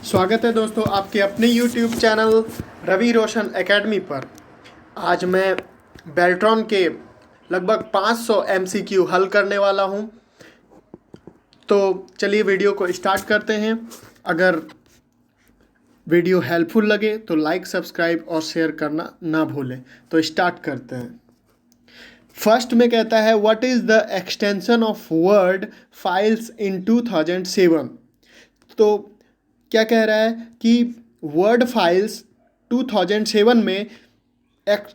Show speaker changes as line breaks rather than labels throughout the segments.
स्वागत है दोस्तों आपके अपने YouTube channel Ravi Roshan academy पर। आज मैं बेल्ट्रॉन के लगभग 500 MCQ हल करने वाला हूं। तो चलिए वीडियो को स्टार्ट करते हैं। अगर वीडियो हेल्पफुल लगे तो लाइक, सब्सक्राइब और शेयर करना ना भूलें। तो स्टार्ट करते हैं। फर्स्ट में कहता है what is the extension of word files in 2007। तो क्या कह रहा है कि वर्ड फाइल्स 2007 में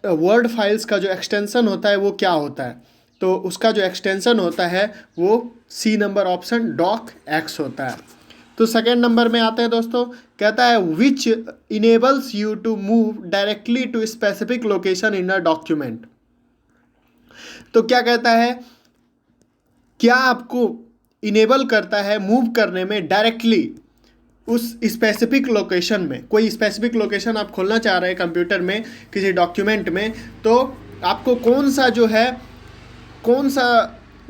वर्ड फाइल्स का जो एक्सटेंशन होता है वो क्या होता है। तो उसका जो एक्सटेंशन होता है वो C number option docx होता है। तो सेकेंड नंबर में आते हैं दोस्तों, कहता है which enables you to move directly to specific location in a document. तो क्या कहता है, क्या आपको इनेबल करता है मूव करने में डायरेक्टली उस स्पेसिफिक लोकेशन में। कोई स्पेसिफिक लोकेशन आप खोलना चाह रहे हैं कंप्यूटर में किसी डॉक्यूमेंट में, तो आपको कौन सा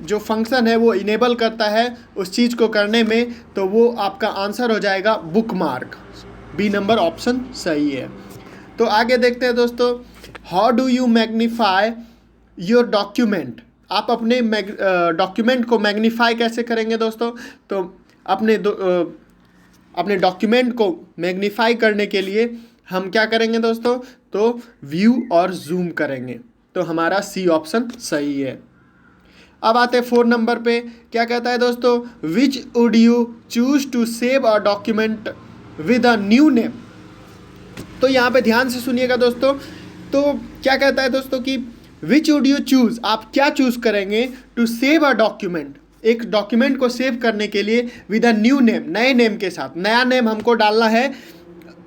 जो फंक्शन है वो इनेबल करता है उस चीज़ को करने में। तो वो आपका आंसर हो जाएगा बुकमार्क। बी नंबर ऑप्शन सही है। तो आगे देखते हैं दोस्तों, how do you magnify your document. आप अपने डॉक्यूमेंट को मैग्नीफाई कैसे करेंगे दोस्तों। तो अपने डॉक्यूमेंट को मैग्नीफाई करने के लिए हम क्या करेंगे दोस्तों, तो व्यू और जूम करेंगे। तो हमारा सी ऑप्शन सही है। अब आते हैं 4 नंबर पे, क्या कहता है दोस्तों, which would you choose to save a document with a new name. तो यहाँ पे ध्यान से सुनिएगा दोस्तों। तो क्या कहता है दोस्तों कि विच वुड यू चूज, आप क्या चूज करेंगे टू सेव अ डॉक्यूमेंट, एक डॉक्यूमेंट को सेव करने के लिए विद अ न्यू नेम, नए नेम के साथ। नया नेम हमको डालना है,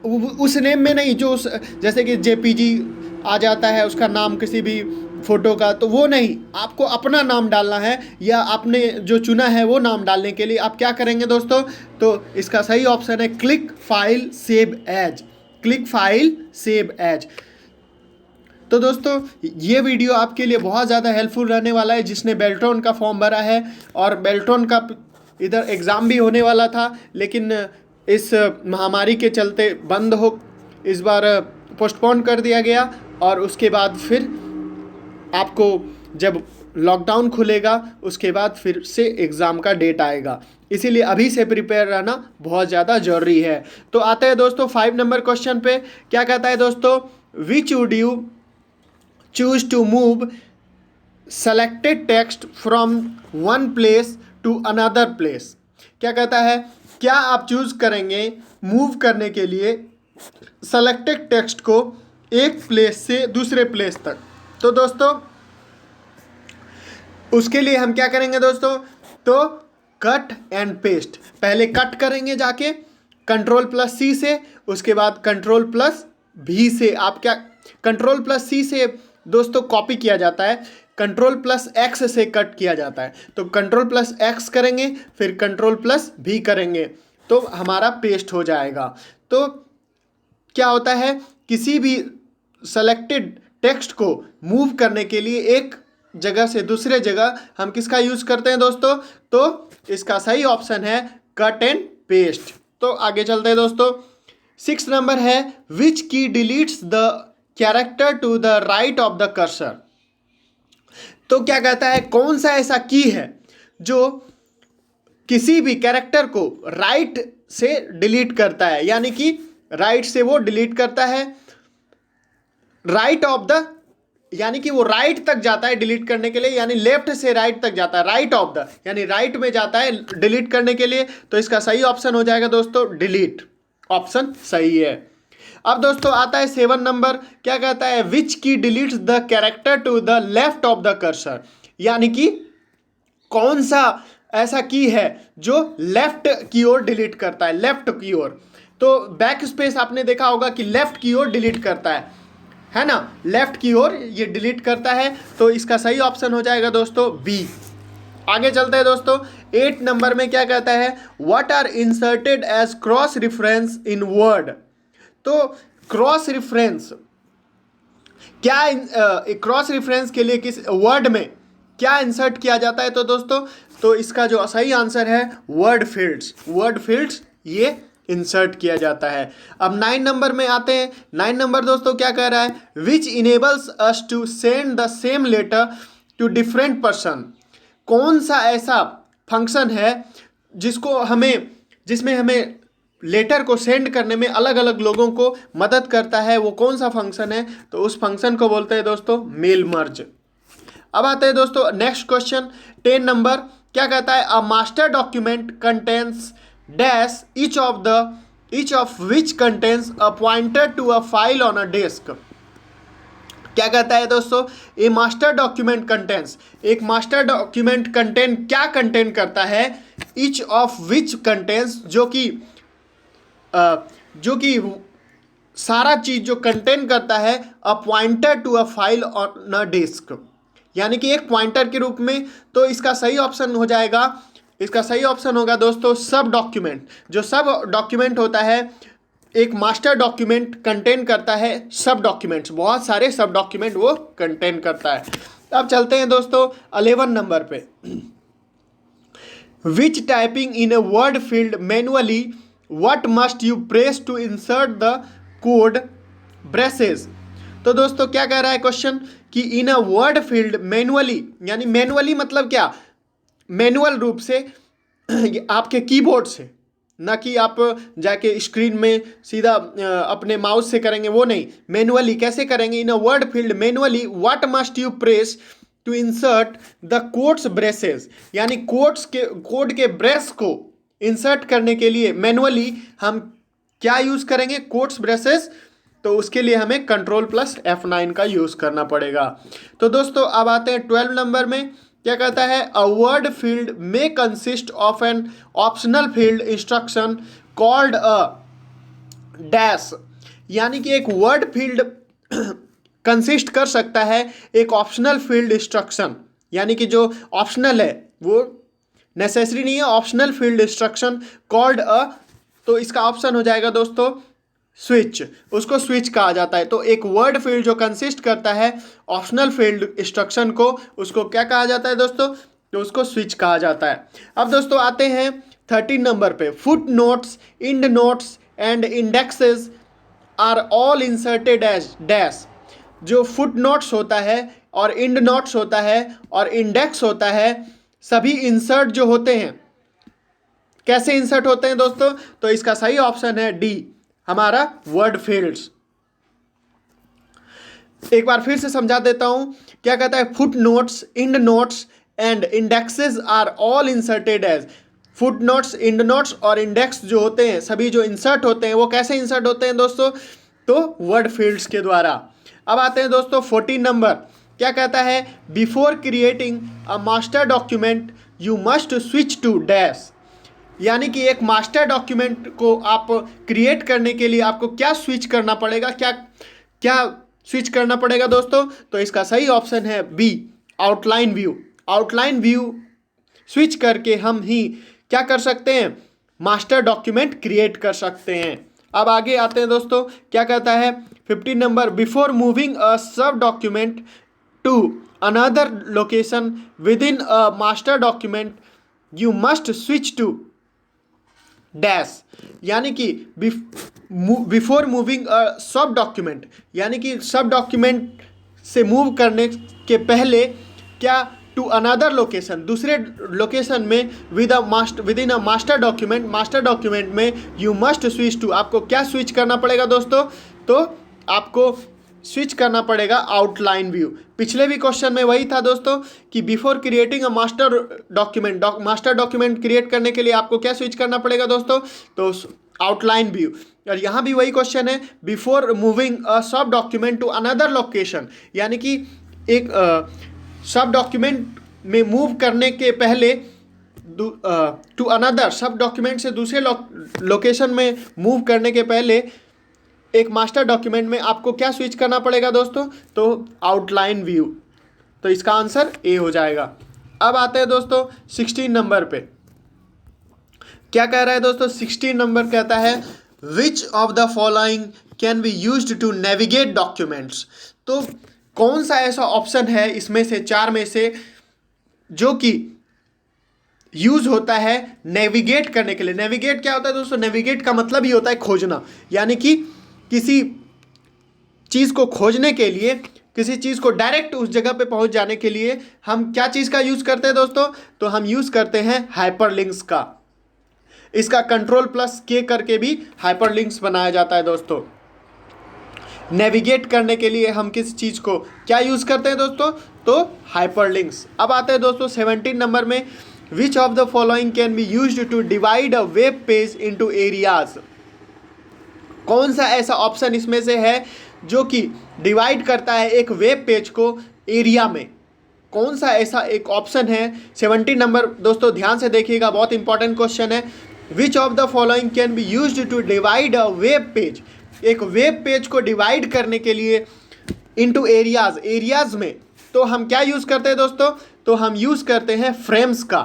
उस नेम में नहीं जो जैसे कि JPG आ जाता है उसका नाम किसी भी फोटो का, तो वो नहीं, आपको अपना नाम डालना है या आपने जो चुना है वो नाम डालने के लिए आप क्या करेंगे दोस्तों। तो इसका सही ऑप्शन है click file save as. Click file save as. तो दोस्तों ये वीडियो आपके लिए बहुत ज़्यादा हेल्पफुल रहने वाला है। जिसने बेल्ट्रॉन का फॉर्म भरा है और बेल्ट्रॉन का इधर एग्ज़ाम भी होने वाला था, लेकिन इस महामारी के चलते बंद हो, इस बार पोस्टपोन कर दिया गया। और उसके बाद फिर आपको जब लॉकडाउन खुलेगा उसके बाद फिर से एग्ज़ाम का डेट आएगा, इसीलिए अभी से प्रिपेयर रहना बहुत ज़्यादा ज़रूरी है। तो आते हैं दोस्तों 5 नंबर क्वेश्चन पे। क्या कहता है दोस्तों, which would you choose to move selected text from one place to another place। क्या कहता है, क्या आप चूज करेंगे मूव करने के लिए सेलेक्टेड टेक्स्ट को एक प्लेस से दूसरे प्लेस तक। तो दोस्तों उसके लिए हम क्या करेंगे दोस्तों, तो कट एंड पेस्ट। पहले कट करेंगे जाके Ctrl+C से, उसके बाद Ctrl+V से। आप क्या Ctrl+C से दोस्तों कॉपी किया जाता है, Ctrl+X से कट किया जाता है। तो Ctrl+X करेंगे फिर Ctrl+V करेंगे तो हमारा पेस्ट हो जाएगा। तो क्या होता है, किसी भी सेलेक्टेड टेक्स्ट को मूव करने के लिए एक जगह से दूसरे जगह हम किसका यूज करते हैं दोस्तों, तो इसका सही ऑप्शन है कट एंड पेस्ट। तो आगे चलते हैं दोस्तों। 6 नंबर है, which key deletes the character to the right of the cursor. तो क्या कहता है, कौन सा ऐसा की है जो किसी भी कैरेक्टर को राइट से डिलीट करता है, यानी कि राइट से वो डिलीट करता है। राइट ऑफ द यानी कि वो राइट तक जाता है डिलीट करने के लिए, यानी लेफ्ट से राइट तक जाता है। राइट ऑफ द यानी राइट में जाता है डिलीट करने के लिए। तो इसका सही ऑप्शन हो जाएगा दोस्तों डिलीट। ऑप्शन सही है। अब दोस्तों आता है 7 नंबर। क्या कहता है, which key deletes the character to the left of the cursor. यानी कि कौन सा ऐसा की है जो लेफ्ट की ओर डिलीट करता है, लेफ्ट की ओर। तो बैक स्पेस आपने देखा होगा कि लेफ्ट की ओर डिलीट करता है ना, लेफ्ट की ओर ये डिलीट करता है। तो इसका सही ऑप्शन हो जाएगा दोस्तों बी। आगे चलते हैं दोस्तों 8 नंबर में। क्या कहता है, what are inserted as cross reference in Word. तो क्रॉस रेफरेंस क्या, क्रॉस रेफरेंस के लिए किस वर्ड में क्या इंसर्ट किया जाता है। तो दोस्तों तो इसका जो सही आंसर है वर्ड फील्ड्स। वर्ड फील्ड्स ये इंसर्ट किया जाता है। अब 9 नंबर में आते हैं। 9 नंबर दोस्तों क्या कह रहा है, which enables us to send the same letter to different person. कौन सा ऐसा फंक्शन है जिसमें हमें लेटर को सेंड करने में अलग अलग लोगों को मदद करता है, वो कौन सा फंक्शन है, तो उस फंक्शन को बोलते हैं दोस्तों मेल मर्ज। अब आते हैं दोस्तों नेक्स्ट क्वेश्चन 10 नंबर क्या कहता है, a master document contains dash each of which contains a pointer to a file on a desk. क्या कहता है दोस्तों, ए मास्टर डॉक्यूमेंट कंटेन्स, एक मास्टर डॉक्यूमेंट कंटेन क्या कंटेन करता है, ईच ऑफ विच कंटेन्स, जो कि सारा चीज जो कंटेन करता है, a pointer to a file on a disk, यानी कि एक पॉइंटर के रूप में। तो इसका सही ऑप्शन हो जाएगा, इसका सही ऑप्शन होगा दोस्तों सब डॉक्यूमेंट। जो सब डॉक्यूमेंट होता है, एक मास्टर डॉक्यूमेंट कंटेन करता है सब डॉक्यूमेंट्स, बहुत सारे सब डॉक्यूमेंट वो कंटेन करता है। अब चलते हैं दोस्तों 11 नंबर पे, which typing in a Word field manually what must you press to insert the code braces. तो दोस्तों क्या कह रहा है क्वेश्चन कि in a Word field manually, यानी मैनुअली मतलब क्या, मैनुअल रूप से आपके कीबोर्ड से, ना कि आप जाके स्क्रीन में सीधा अपने माउस से करेंगे, वो नहीं, मैनुअली कैसे करेंगे, in a Word field manually what must you press to insert the codes braces, यानी कोड के ब्रेस को इंसर्ट करने के लिए मैनुअली हम क्या यूज करेंगे, कोट्स ब्रेसेस। तो उसके लिए हमें कंट्रोल प्लस F9 का यूज करना पड़ेगा। तो दोस्तों अब आते हैं 12 नंबर में, क्या कहता है, अ वर्ड फील्ड में consist of an optional field instruction called a dash, यानी कि एक वर्ड फील्ड कंसिस्ट कर सकता है एक ऑप्शनल फील्ड इंस्ट्रक्शन, यानी कि जो ऑप्शनल है वो नेसेसरी नहीं है, optional field instruction called a, तो इसका ऑप्शन हो जाएगा दोस्तों स्विच, उसको स्विच कहा जाता है। तो एक वर्ड फील्ड जो कंसिस्ट करता है ऑप्शनल फील्ड इंस्ट्रक्शन को, उसको क्या कहा जाता है दोस्तों, तो उसको स्विच कहा जाता है। अब दोस्तों आते हैं 13 नंबर पे, foot notes, end notes and indexes are all inserted as dash. जो फुट नोट्स होता है और इंड नोट्स होता है और इंडेक्स होता है, सभी इंसर्ट जो होते हैं, कैसे इंसर्ट होते हैं दोस्तों, तो इसका सही ऑप्शन है डी, हमारा वर्ड फील्ड्स। एक बार फिर से समझा देता हूं, क्या कहता है, foot notes, end notes and indexes are all inserted as. Foot notes, end notes और इंडेक्स जो होते हैं, सभी जो इंसर्ट होते हैं वो कैसे इंसर्ट होते हैं दोस्तों, तो वर्ड फील्ड्स के द्वारा। अब आते हैं दोस्तों 14 नंबर, क्या कहता है, before creating a master document you must switch to dash, यानी कि एक मास्टर डॉक्यूमेंट को आप क्रिएट करने के लिए आपको क्या स्विच करना पड़ेगा, क्या स्विच करना पड़ेगा दोस्तों, तो इसका सही ऑप्शन है B, outline view. Outline view switch करके हम ही क्या कर सकते हैं, मास्टर डॉक्यूमेंट क्रिएट कर सकते हैं। अब आगे आते हैं दोस्तों, क्या कहता है 15 number, before moving a subdocument to another location within a master document you must switch to dash, यानी कि बिफोर मूविंग अ सब डॉक्यूमेंट, यानी कि सब डॉक्यूमेंट से मूव करने के पहले क्या, टू अनदर लोकेशन, दूसरे लोकेशन में with in a master document में यू मस्ट स्विच टू, आपको क्या स्विच करना पड़ेगा दोस्तों, तो आपको स्विच करना पड़ेगा आउटलाइन व्यू। पिछले भी क्वेश्चन में वही था दोस्तों कि before creating a master document create करने के लिए आपको क्या स्विच करना पड़ेगा दोस्तों, तो आउटलाइन व्यू। और यहाँ भी वही क्वेश्चन है, before moving a subdocument to another location, यानी कि एक सब डॉक्यूमेंट में मूव करने के पहले टू अनदर, सब डॉक्यूमेंट से दूसरे लोकेशन में मूव करने के पहले एक मास्टर डॉक्यूमेंट में आपको क्या स्विच करना पड़ेगा दोस्तों, तो आउटलाइन व्यू। तो इसका आंसर ए हो जाएगा। अब आते हैं दोस्तों 16 नंबर पे, क्या कह रहा है दोस्तों, 16 नंबर कहता है which of the following can be used to navigate documents. तो कौन सा ऐसा ऑप्शन है इसमें से चार में से जो कि यूज होता है नेविगेट करने के लिए। नेविगेट क्या होता है दोस्तों? नेविगेट का मतलब ही होता है खोजना, यानी कि किसी चीज़ को खोजने के लिए, किसी चीज़ को डायरेक्ट उस जगह पे पहुंच जाने के लिए हम क्या चीज़ का यूज़ करते हैं दोस्तों? तो हम यूज़ करते हैं हाइपरलिंक्स का। इसका कंट्रोल प्लस के करके भी हाइपरलिंक्स बनाया जाता है दोस्तों। नेविगेट करने के लिए हम किस चीज़ को क्या यूज़ करते हैं दोस्तों? तो हाइपरलिंक्स। अब आते हैं दोस्तों 17 नंबर में, which of the following can be used to divide a web page into areas. कौन सा ऐसा ऑप्शन इसमें से है जो कि डिवाइड करता है एक वेब पेज को एरिया में? कौन सा ऐसा एक ऑप्शन है? 17 नंबर दोस्तों ध्यान से देखिएगा, बहुत इंपॉर्टेंट क्वेश्चन है। Which of the following can be used to divide a web page. एक वेब पेज को डिवाइड करने के लिए इनटू एरियाज, एरियाज में तो हम क्या यूज करते हैं दोस्तों? तो हम यूज करते हैं फ्रेम्स का।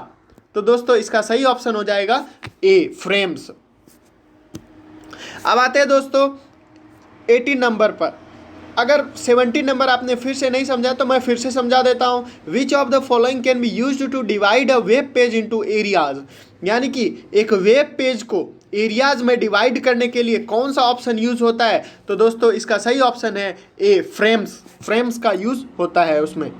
तो दोस्तों इसका सही ऑप्शन हो जाएगा ए, फ्रेम्स। अब आते हैं दोस्तों 18 नंबर पर। अगर 17 नंबर आपने फिर से नहीं समझा तो मैं फिर से समझा देता हूँ। Which of the following can be used to divide a web page into areas, यानी कि एक वेब पेज को एरियाज में डिवाइड करने के लिए कौन सा ऑप्शन यूज होता है? तो दोस्तों इसका सही ऑप्शन है ए, फ्रेम्स। फ्रेम्स का यूज होता है उसमें,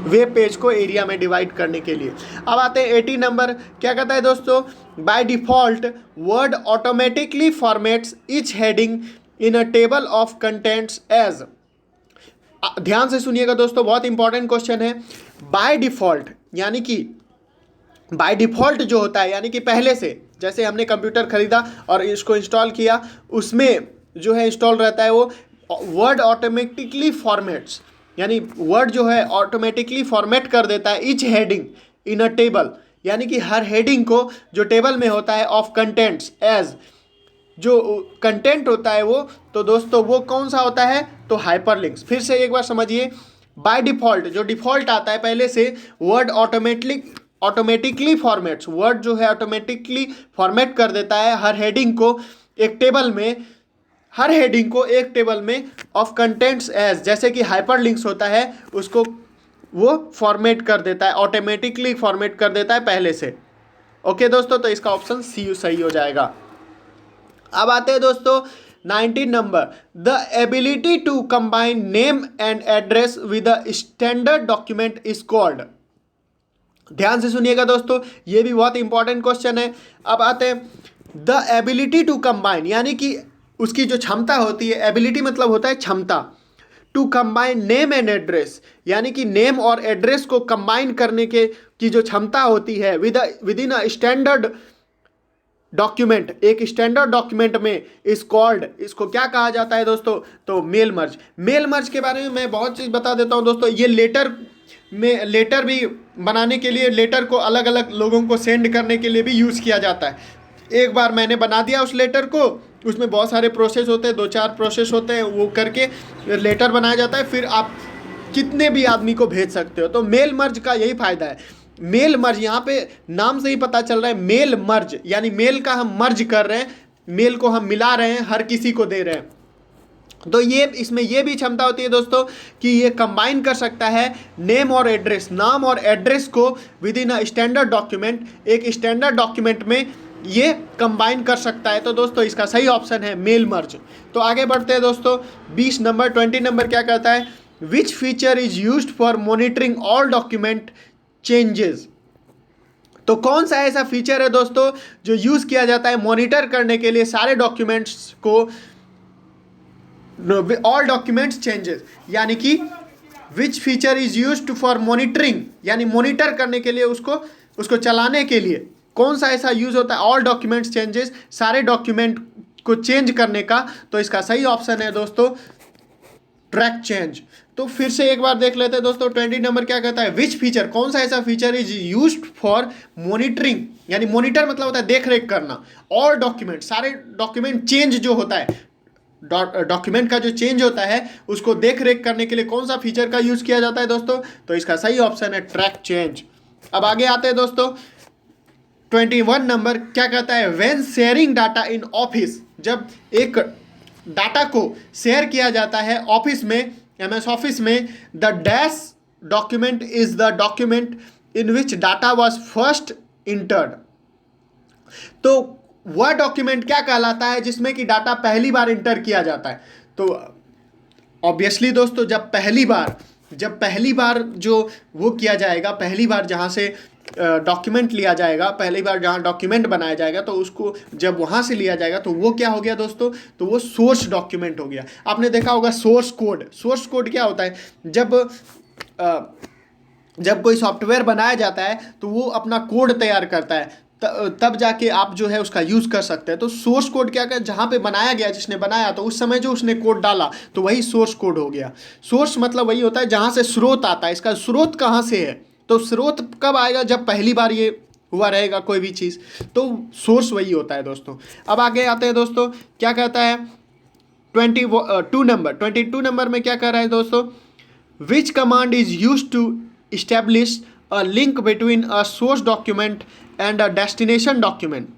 वेब पेज को एरिया में डिवाइड करने के लिए। अब आते हैं 18 नंबर, क्या कहता है दोस्तों? By default Word automatically formats each heading in a table of contents as. ध्यान से सुनिएगा दोस्तों, बहुत इंपॉर्टेंट क्वेश्चन है। बाय डिफॉल्ट यानी कि बाय डिफॉल्ट जो होता है, यानी कि पहले से, जैसे हमने कंप्यूटर खरीदा और इसको इंस्टॉल किया, उसमें जो है इंस्टॉल रहता है वो वर्ड ऑटोमेटिकली फॉर्मेट्स, यानी वर्ड जो है ऑटोमेटिकली फॉर्मेट कर देता है each heading in a table, यानी कि हर हेडिंग को जो टेबल में होता है ऑफ कंटेंट्स एज, जो कंटेंट होता है वो, तो दोस्तों वो कौन सा होता है? तो हाइपरलिंक्स। फिर से एक बार समझिए, बाय डिफॉल्ट जो डिफॉल्ट आता है पहले से, वर्ड ऑटोमेटिकली फॉर्मेट्स, वर्ड जो है ऑटोमेटिकली फॉर्मेट कर देता है हर हेडिंग को एक टेबल में, हर हेडिंग को एक टेबल में ऑफ कंटेंट्स एज, जैसे कि हाइपरलिंक्स होता है उसको वो फॉर्मेट कर देता है, ऑटोमेटिकली फॉर्मेट कर देता है पहले से। ओके दोस्तों, तो इसका ऑप्शन सी सही हो जाएगा। अब आते हैं दोस्तों 19 number, the ability to combine name and address with a standard document is called. ध्यान से सुनिएगा दोस्तों, ये भी बहुत इंपॉर्टेंट क्वेश्चन है। अब आते हैं द एबिलिटी टू कंबाइन, यानी कि उसकी जो क्षमता होती है, एबिलिटी मतलब होता है क्षमता, to combine name and address, यानी कि नेम और एड्रेस को कंबाइन करने के की जो क्षमता होती है with in a standard document, एक स्टैंडर्ड डॉक्यूमेंट में इस कॉल्ड, इसको क्या कहा जाता है दोस्तों? तो मेल मर्ज। मेल मर्ज के बारे में मैं बहुत चीज़ बता देता हूँ दोस्तों। ये लेटर भी बनाने के लिए, लेटर को अलग अलग लोगों को सेंड करने के लिए भी यूज़ किया जाता है। एक बार मैंने बना दिया उस लेटर को, उसमें बहुत सारे प्रोसेस होते हैं, 2-4 प्रोसेस होते हैं, वो करके लेटर बनाया जाता है, फिर आप कितने भी आदमी को भेज सकते हो। तो मेल मर्ज का यही फ़ायदा है। मेल मर्ज, यहाँ पे नाम से ही पता चल रहा है, मेल मर्ज यानी मेल का हम मर्ज कर रहे हैं, मेल को हम मिला रहे हैं, हर किसी को दे रहे हैं। तो ये इसमें ये भी क्षमता होती है दोस्तों कि ये कंबाइन कर सकता है नेम और एड्रेस, नाम और एड्रेस को with in a standard document, एक स्टैंडर्ड डॉक्यूमेंट में ये कंबाइन कर सकता है। तो दोस्तों इसका सही ऑप्शन है मेल मर्ज। तो आगे बढ़ते हैं दोस्तों 20 नंबर क्या कहता है? Which feature is used for monitoring all document changes. तो कौन सा ऐसा फीचर है दोस्तों जो यूज किया जाता है मॉनिटर करने के लिए सारे डॉक्यूमेंट्स को, ऑल डॉक्यूमेंट्स चेंजेस, यानी कि which feature is used for monitoring, यानी मॉनिटर करने के लिए, उसको चलाने के लिए कौन सा ऐसा यूज होता है ऑल डॉक्यूमेंट्स चेंजेस, सारे डॉक्यूमेंट को चेंज करने का? तो इसका सही ऑप्शन है दोस्तों ट्रैक चेंज। तो फिर से एक बार देख लेते हैं दोस्तों 20 नंबर क्या कहता है? विच फीचर, कौन सा ऐसा feature is used for monitoring, यानी मॉनिटर मतलब होता है देख रेख करना, ऑल डॉक्यूमेंट, सारे डॉक्यूमेंट चेंज जो होता है, डॉक्यूमेंट का जो चेंज होता है उसको देख रेख करने के लिए कौन सा फीचर का यूज किया जाता है दोस्तों? तो इसका सही ऑप्शन है ट्रैक चेंज। अब आगे आते हैं दोस्तों 21 नंबर क्या कहता है? When sharing data in office, जब एक डाटा को शेयर किया जाता है ऑफिस में, MS ऑफिस में, the dash document is the document in which data was first entered. तो वह डॉक्यूमेंट क्या कहलाता है जिसमें कि डाटा पहली बार इंटर किया जाता है। तो ऑब्वियसली दोस्तों जब पहली बार जो वो किया जाएगा, पहली बार जहाँ से डॉक्यूमेंट लिया जाएगा, पहली बार जहाँ डॉक्यूमेंट बनाया जाएगा, तो उसको जब वहाँ से लिया जाएगा तो वो क्या हो गया दोस्तों, तो वो सोर्स डॉक्यूमेंट हो गया। आपने देखा होगा सोर्स कोड क्या होता है, जब कोई सॉफ्टवेयर बनाया जाता है तो वो अपना कोड तैयार करता है, तब जाके आप जो है उसका यूज़ कर सकते हैं। तो सोर्स कोड क्या कर, जहाँ पे बनाया गया, जिसने बनाया तो उस समय जो उसने कोड डाला तो वही सोर्स कोड हो गया। सोर्स मतलब वही होता है जहाँ से स्रोत आता है। इसका स्रोत कहाँ से है, तो स्रोत कब आएगा, जब पहली बार ये हुआ रहेगा कोई भी चीज़, तो सोर्स वही होता है दोस्तों। अब आगे आते हैं दोस्तों, क्या कहता है 22 नंबर में क्या कह रहा है दोस्तों, which command is use to establish a link between a source document and a destination document.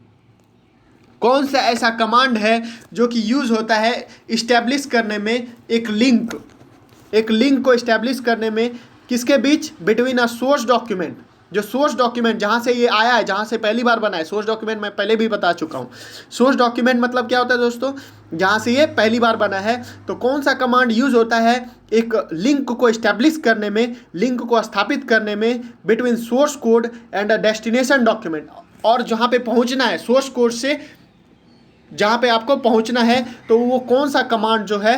कौन सा ऐसा कमांड है जो कि यूज़ होता है इस्टेब्लिश करने में, एक लिंक को इस्टेब्लिश करने में, किसके बीच, बिटवीन अ सोर्स डॉक्यूमेंट, जो सोर्स डॉक्यूमेंट जहाँ से ये आया है, जहाँ से पहली बार बना है। सोर्स डॉक्यूमेंट मैं पहले भी बता चुका हूँ। सोर्स डॉक्यूमेंट मतलब क्या होता है दोस्तों, जहाँ से ये पहली बार बना है। तो कौन सा कमांड यूज़ होता है एक लिंक को इस्टेब्लिश करने में, लिंक को स्थापित करने में, between source code and a destination document. और जहाँ पे पहुँचना है, सोर्स कोड से जहाँ पे आपको पहुँचना है, तो वो कौन सा कमांड जो है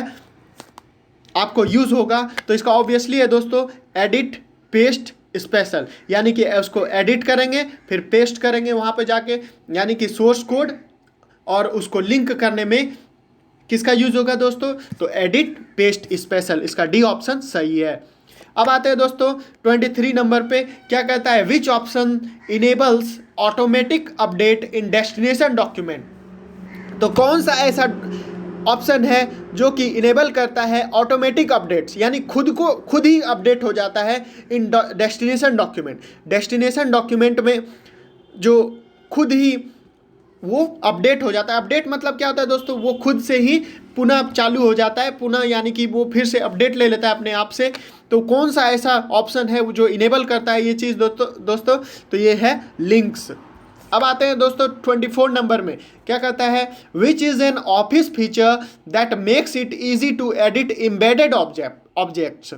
आपको यूज़ होगा। तो इसका ऑब्वियसली है दोस्तों एडिट पेस्ट स्पेशल, यानी कि उसको एडिट करेंगे फिर पेस्ट करेंगे वहाँ पे जाके, यानी कि सोर्स कोड और उसको लिंक करने में किसका यूज़ होगा दोस्तों, तो एडिट पेस्ट स्पेशल। इसका डी ऑप्शन सही है। अब आते हैं दोस्तों 23 नंबर पे, क्या कहता है, which option enables automatic update in destination document. तो कौन सा ऐसा ऑप्शन है जो कि इनेबल करता है ऑटोमेटिक अपडेट्स, यानी खुद ही अपडेट हो जाता है इन डेस्टिनेशन डॉक्यूमेंट। डेस्टिनेशन डॉक्यूमेंट में जो खुद ही वो अपडेट हो जाता है। अपडेट मतलब क्या होता है दोस्तों, वो खुद से ही पुनः चालू हो जाता है, पुनः यानी कि वो फिर से अपडेट ले लेता है अपने आप से। तो कौन सा ऐसा ऑप्शन है जो इनेबल करता है ये चीज़ दोस्तों, तो ये है लिंक्स। अब आते हैं दोस्तों 24 नंबर में, क्या कहता है, which is an Office feature that makes it easy to edit embedded objects.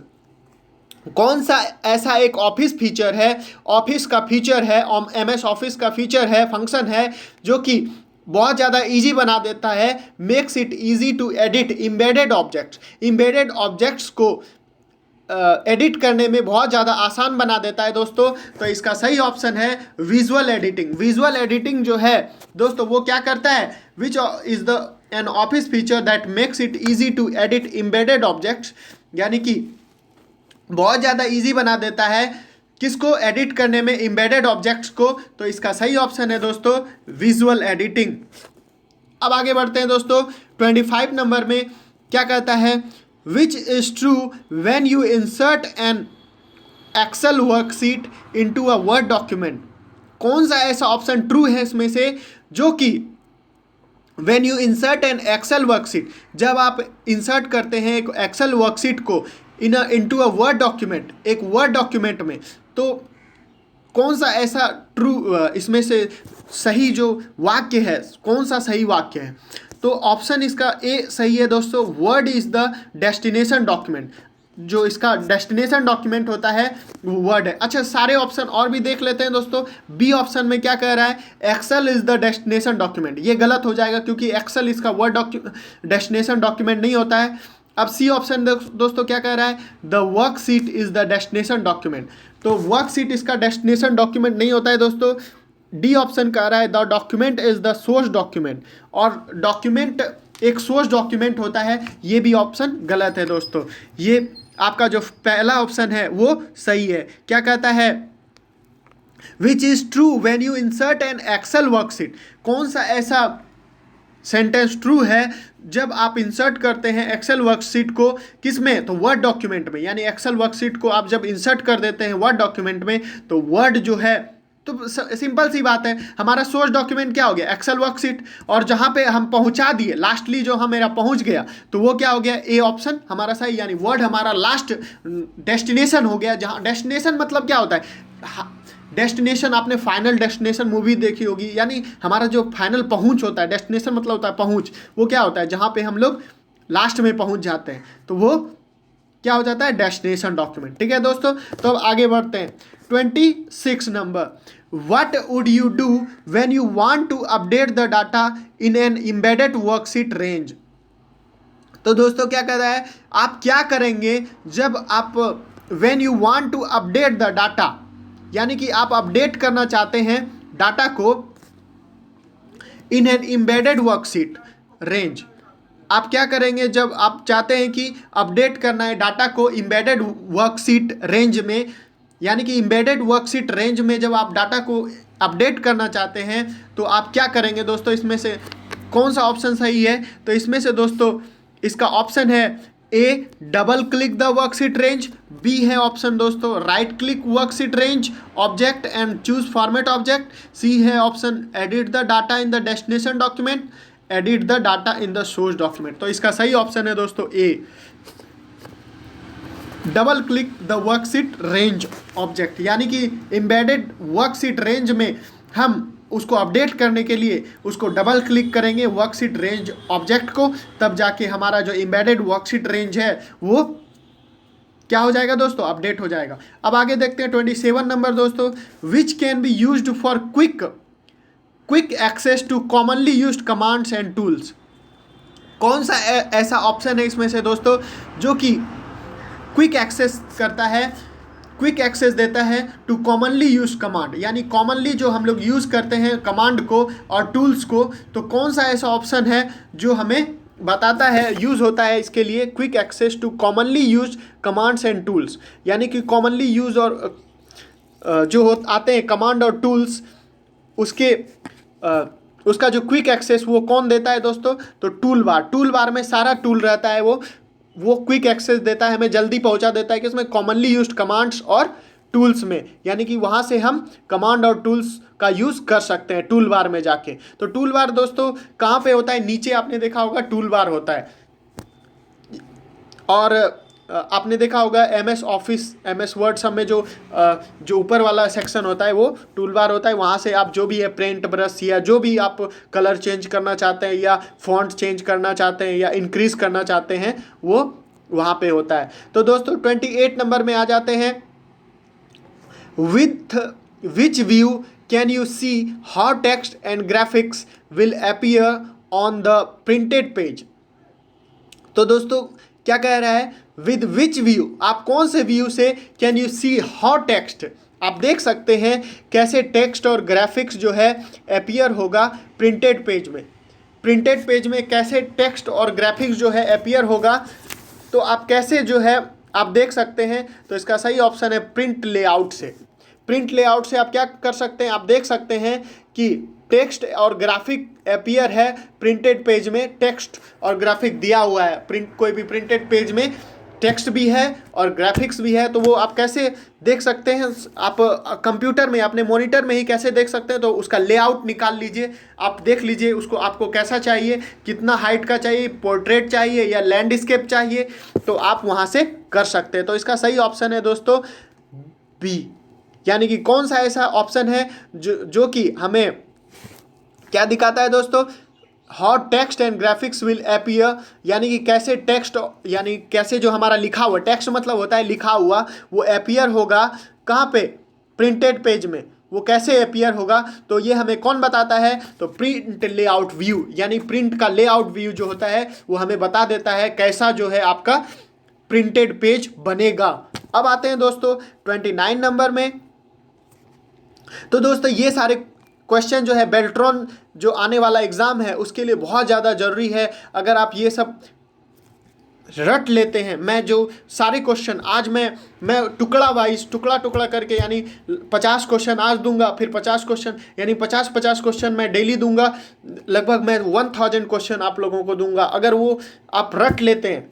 कौन सा ऐसा एक ऑफिस फीचर है, ऑफिस का फीचर है, MS ऑफिस का फीचर है, फंक्शन है, जो कि बहुत ज़्यादा इजी बना देता है, makes it easy to edit embedded objects. Embedded objects को एडिट करने में बहुत ज़्यादा आसान बना देता है दोस्तों। तो इसका सही ऑप्शन है विजुअल एडिटिंग। विजुअल एडिटिंग जो है दोस्तों वो क्या करता है, which is the an Office feature that makes it easy to edit embedded objects, यानी कि बहुत ज़्यादा इजी बना देता है किसको, एडिट करने में, एम्बेडेड ऑब्जेक्ट्स को। तो इसका सही ऑप्शन है दोस्तों विजुअल एडिटिंग। अब आगे बढ़ते हैं दोस्तों 25 नंबर में, क्या कहता है, which is true when you insert an Excel worksheet into a Word document. कौन सा ऐसा ऑप्शन ट्रू है इसमें से, जो कि when you insert an Excel worksheet, जब आप इंसर्ट करते हैं एक एक्सेल वर्कशीट को इनटू अ वर्ड डॉक्यूमेंट, एक वर्ड डॉक्यूमेंट में, तो कौन सा ऐसा ट्रू इसमें से सही जो वाक्य है, कौन सा सही वाक्य है। तो ऑप्शन इसका ए सही है दोस्तों, word is the destination document. जो इसका डेस्टिनेशन डॉक्यूमेंट होता है वो वर्ड है। अच्छा, सारे ऑप्शन और भी देख लेते हैं दोस्तों। बी ऑप्शन में क्या कह रहा है, Excel is the destination document. ये गलत हो जाएगा क्योंकि एक्सेल इसका वर्ड डेस्टिनेशन डॉक्यूमेंट नहीं होता है। अब सी ऑप्शन दोस्तों क्या कह रहा है, the worksheet is the destination document. तो वर्कशीट इसका डेस्टिनेशन डॉक्यूमेंट नहीं होता है दोस्तों। डी ऑप्शन कह रहा है the document is the source document, और डॉक्यूमेंट एक सोर्स डॉक्यूमेंट होता है। ये भी ऑप्शन गलत है दोस्तों। ये आपका जो पहला ऑप्शन है वो सही है। क्या कहता है, which is true when you insert an Excel worksheet. कौन सा ऐसा सेंटेंस ट्रू है जब आप इंसर्ट करते हैं एक्सेल वर्कशीट को, किस में, तो वर्ड डॉक्यूमेंट में। यानी एक्सेल वर्कशीट को आप जब इंसर्ट कर देते हैं वर्ड डॉक्यूमेंट में, तो वर्ड जो है तो सिंपल सी बात है, हमारा सोर्स डॉक्यूमेंट क्या हो गया, एक्सेल वर्कशीट, और जहाँ पे हम पहुँचा दिए लास्टली जो हम मेरा पहुँच गया तो वो क्या हो गया, ए ऑप्शन हमारा सही, यानी वर्ड हमारा लास्ट डेस्टिनेशन हो गया। जहाँ डेस्टिनेशन मतलब क्या होता है, डेस्टिनेशन आपने फाइनल डेस्टिनेशन मूवी देखी होगी, यानी हमारा जो फाइनल पहुंच होता है, डेस्टिनेशन मतलब होता है पहुंच, वो क्या होता है जहाँ पे हम लोग लास्ट में पहुंच जाते हैं, तो वो क्या हो जाता है, डेस्टिनेशन डॉक्यूमेंट। ठीक है दोस्तों, तो अब आगे बढ़ते हैं। 26 number, what would you do when you want to update the data in an embedded worksheet range. तो दोस्तों क्या कह रहा है, आप क्या करेंगे जब आप when you want to update the data, यानी कि आप अपडेट करना चाहते हैं डाटा को in an embedded worksheet range. आप क्या करेंगे जब आप चाहते हैं कि अपडेट करना है डाटा को एम्बेडेड वर्कशीट रेंज में, यानी कि एम्बेडेड वर्कशीट रेंज में जब आप डाटा को अपडेट करना चाहते हैं तो आप क्या करेंगे दोस्तों, इसमें से कौन सा ऑप्शन सही है, तो इसमें से दोस्तों इसका ऑप्शन है A double click the worksheet range, B है ऑप्शन दोस्तों right click worksheet range object and choose format object, C है option edit the data in the destination document, edit the data in the source document. तो इसका सही option है दोस्तों A double click the worksheet range object, यानी कि embedded worksheet range में हम उसको अपडेट करने के लिए उसको डबल क्लिक करेंगे वर्कशीट रेंज ऑब्जेक्ट को, तब जाके हमारा जो एम्बेडेड वर्कशीट रेंज है वो क्या हो जाएगा दोस्तों, अपडेट हो जाएगा। अब आगे देखते हैं 27 नंबर दोस्तों, which can be used for quick access to commonly used commands and tools. कौन सा ऐसा ऑप्शन है इसमें से दोस्तों जो कि क्विक एक्सेस करता है, क्विक एक्सेस देता है टू कॉमनली यूज कमांड, यानी कॉमनली जो हम लोग यूज़ करते हैं कमांड को और टूल्स को, तो कौन सा ऐसा ऑप्शन है जो हमें बताता है यूज़ होता है इसके लिए quick access to commonly use commands and tools, यानी कि कॉमनली यूज और जो आते हैं कमांड और टूल्स उसका जो क्विक एक्सेस वो कौन देता है दोस्तों, तो टूल बार में सारा टूल रहता है, वो क्विक एक्सेस देता है, हमें जल्दी पहुंचा देता है कि इसमें कॉमनली यूज्ड कमांड्स और टूल्स में, यानी कि वहां से हम कमांड और टूल्स का यूज़ कर सकते हैं टूल बार में जाके। तो टूल बार दोस्तों कहाँ पे होता है, नीचे आपने देखा होगा टूल बार होता है, और आपने देखा होगा MS ऑफिस MS वर्ड सब में जो ऊपर वाला सेक्शन होता है वो टूल बार होता है, वहाँ से आप जो भी है पेंट ब्रश या जो भी आप कलर चेंज करना चाहते हैं या फॉन्ट चेंज करना चाहते हैं या इंक्रीज करना चाहते हैं वो वहाँ पे होता है। तो दोस्तों 28 नंबर में आ जाते हैं, with which view can you see how text and graphics will appear on the printed page. तो दोस्तों क्या कह रहा है, विद विच व्यू, आप कौन से व्यू से can you see how text, आप देख सकते हैं कैसे टेक्स्ट और ग्राफिक्स जो है अपीयर होगा प्रिंटेड पेज में। प्रिंटेड पेज में कैसे टेक्स्ट और ग्राफिक्स जो है अपीयर होगा, तो आप कैसे जो है आप देख सकते हैं, तो इसका सही ऑप्शन है प्रिंट लेआउट से। प्रिंट लेआउट से आप क्या कर सकते हैं, आप देख सकते हैं कि टेक्स्ट और ग्राफिक अपीयर है प्रिंटेड पेज में, टेक्स्ट और ग्राफिक दिया हुआ है, कोई भी प्रिंटेड पेज में टेक्स्ट भी है और ग्राफिक्स भी है, तो वो आप कैसे देख सकते हैं, आप कंप्यूटर में अपने मॉनिटर में ही कैसे देख सकते हैं, तो उसका लेआउट निकाल लीजिए, आप देख लीजिए उसको आपको कैसा चाहिए, कितना हाइट का चाहिए, पोर्ट्रेट चाहिए या लैंडस्केप चाहिए, तो आप वहाँ से कर सकते हैं। तो इसका सही ऑप्शन है दोस्तों बी, यानी कि कौन सा ऐसा ऑप्शन है जो कि हमें क्या दिखाता है दोस्तों, how text and graphics will appear, यानी कि कैसे टेक्स्ट यानी कैसे जो हमारा लिखा हुआ, टेक्स्ट मतलब होता है लिखा हुआ, वो अपीयर होगा कहाँ पे, प्रिंटेड पेज में, वो कैसे अपीयर होगा, तो ये हमें कौन बताता है, तो प्रिंट लेआउट व्यू, यानी प्रिंट का लेआउट व्यू जो होता है वो हमें बता देता है कैसा जो है आपका प्रिंटेड पेज बनेगा। अब आते हैं दोस्तों 29 नंबर में। तो दोस्तों ये सारे क्वेश्चन जो है बेल्ट्रॉन जो आने वाला एग्ज़ाम है उसके लिए बहुत ज़्यादा ज़रूरी है। अगर आप ये सब रट लेते हैं, मैं जो सारे क्वेश्चन आज मैं टुकड़ा वाइज टुकड़ा करके, यानी 50 क्वेश्चन आज दूंगा, फिर 50 क्वेश्चन यानी 50 क्वेश्चन मैं डेली दूंगा, लगभग मैं 1000 क्वेश्चन आप लोगों को दूंगा। अगर वो आप रट लेते हैं,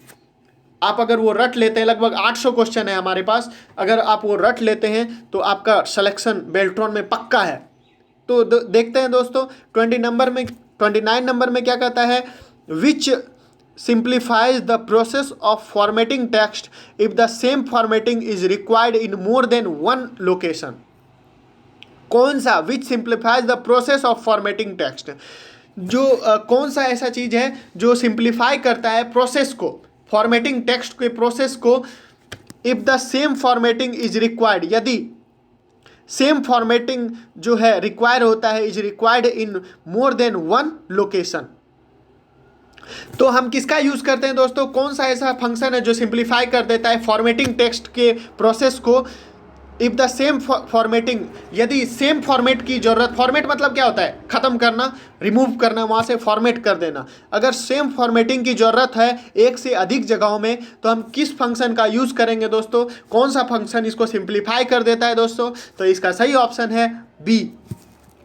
आप अगर वो रट लेते हैं, लगभग 800 क्वेश्चन है हमारे पास, अगर आप वो रट लेते हैं तो आपका सिलेक्शन बेल्ट्रॉन में पक्का है। तो देखते हैं दोस्तों 29 नंबर में क्या कहता है, विच simplifies the process of formatting text if the same formatting is required in more than one location। कौन सा, which simplifies the process of formatting text, जो कौन सा ऐसा चीज है जो सिंप्लीफाई करता है प्रोसेस को, फॉर्मेटिंग टेक्स्ट के प्रोसेस को, if the same formatting is required, यदि सेम फॉर्मेटिंग जो है रिक्वायर होता है, is required in more than one location. तो हम किसका यूज करते हैं दोस्तों, कौन सा ऐसा फंक्शन है जो सिंप्लीफाई कर देता है फॉर्मेटिंग टेक्स्ट के प्रोसेस को, इफ द सेम फॉर्मेटिंग, यदि सेम फॉर्मेट की जरूरत, फॉर्मेट मतलब क्या होता है, खत्म करना, रिमूव करना, वहां से फॉर्मेट कर देना, अगर सेम फॉर्मेटिंग की जरूरत है एक से अधिक जगहों में, तो हम किस फंक्शन का यूज करेंगे दोस्तों, कौन सा फंक्शन इसको सिंप्लीफाई कर देता है दोस्तों, तो इसका सही ऑप्शन है बी।